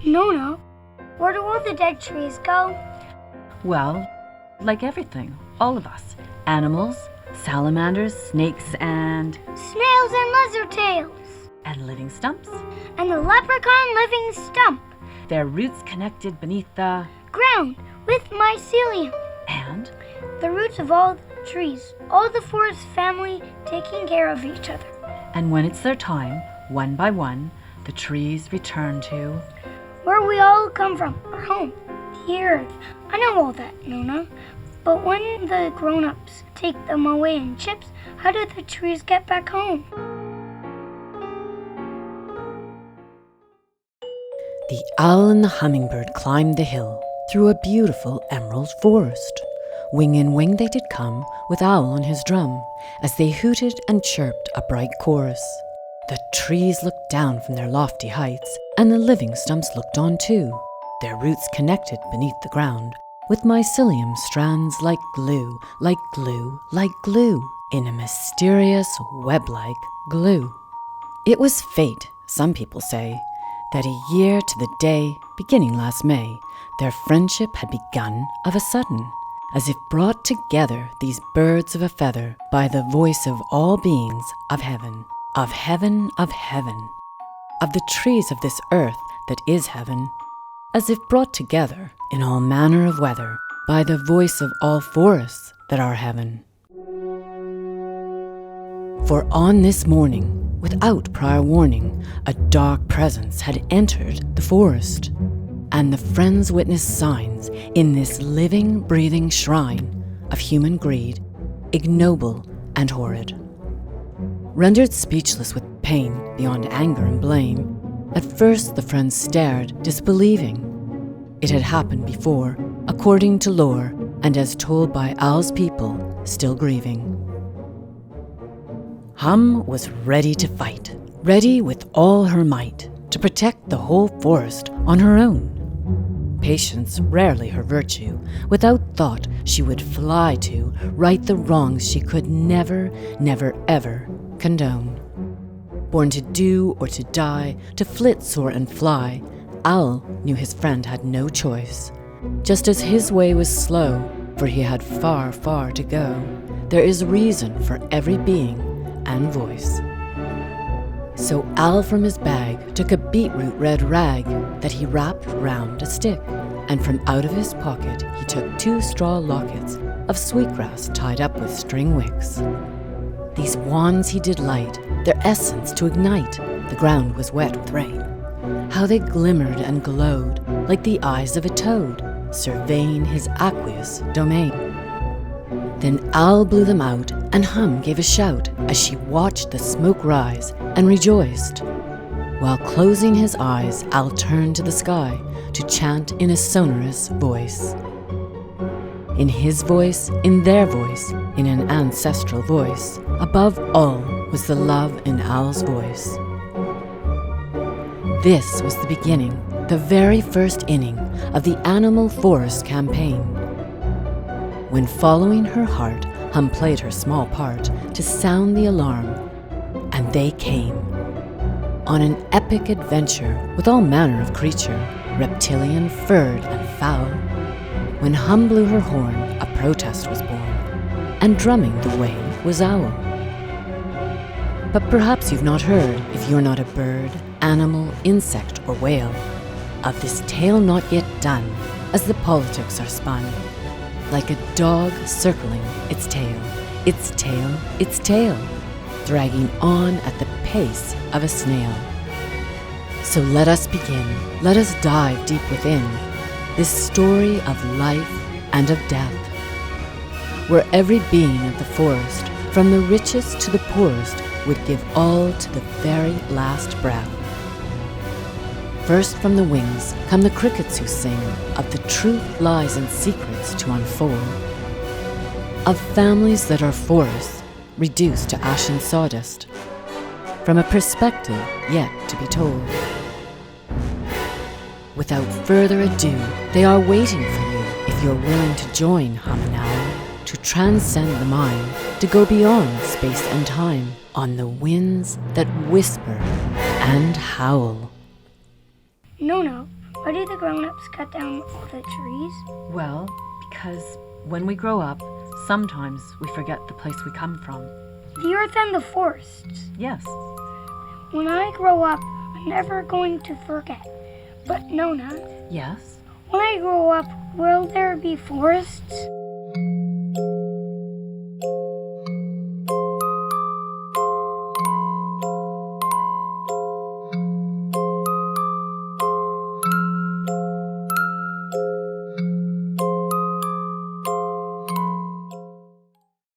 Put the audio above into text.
No. Where do all the dead trees go? Well, like everything, all of us. Animals, salamanders, snakes, and Snails and lizard tails. and living stumps. And the leprechaun living stump. Their roots connected beneath the Ground with mycelium. and The roots of all the trees. All the forest family taking care of each other. and when it's their time, one by one, the trees return to Where we all come from, our home, the earth. I know all that, Nona. But when the grown-ups take them away in ships, how do the trees get back home? The owl and the hummingbird climbed the hill through a beautiful emerald forest. Wing in wing they did come, with owl on his drum, as they hooted and chirped a bright chorus. The trees looked down from their lofty heights, and the living stumps looked on too, their roots connected beneath the ground, with mycelium strands like glue, like glue, like glue, in a mysterious web-like glue. It was fate, some people say, that a year to the day, beginning last May, their friendship had begun of a sudden, as if brought together these birds of a feather by the voice of all beings of heaven, of heaven, of heaven, of the trees of this earth that is heaven, as if brought together in all manner of weather by the voice of all forests that are heaven. For on this morning, without prior warning, a dark presence had entered the forest, and the friends witnessed signs in this living, breathing shrine of human greed, ignoble and horrid. Rendered speechless with pain beyond anger and blame, at first the friends stared, disbelieving. It had happened before, according to lore, and as told by Owl's people, still grieving. Hum was ready to fight, ready with all her might, to protect the whole forest on her own. Patience rarely her virtue, without thought she would fly to right the wrongs she could never, never, ever condone. Born to do or to die, to flit, soar, and fly, Owl knew his friend had no choice. Just as his way was slow, for he had far, far to go, there is reason for every being and voice. So Owl from his bag took a beetroot red rag that he wrapped round a stick, and from out of his pocket he took 2 straw lockets of sweetgrass tied up with string wicks. These wands he did light, their essence to ignite. The ground was wet with rain. How they glimmered and glowed like the eyes of a toad, surveying his aqueous domain. Then Owl blew them out, and Hum gave a shout as she watched the smoke rise and rejoiced. While closing his eyes, Owl turned to the sky to chant in a sonorous voice. In his voice, in their voice, in an ancestral voice, above all was the love in Owl's voice. This was the beginning, the very first inning of the Animal Forest campaign. When following her heart, Hum played her small part to sound the alarm, and they came. On an epic adventure with all manner of creature, reptilian, furred, and foul. When Hum blew her horn, a protest was born, and drumming the way was Owl. But perhaps you've not heard, if you're not a bird, animal, insect, or whale, of this tale not yet done, as the politics are spun, like a dog circling its tail, its tail, its tail, dragging on at the pace of a snail. So let us begin, let us dive deep within this story of life and of death, where every being of the forest, from the richest to the poorest, would give all to the very last breath. First from the wings come the crickets who sing of the truth, lies, and secrets to unfold, of families that are forests reduced to ash and sawdust, from a perspective yet to be told. Without further ado, they are waiting for you if you're willing to join Hum and Owl, to transcend the mind, to go beyond space and time on the winds that whisper and howl. No, Why do the grown-ups cut down all the trees? Well, because when we grow up, sometimes we forget the place we come from. The earth and the forests. Yes. When I grow up, I'm never going to forget. But Nona, Yes? when I grow up, will there be forests?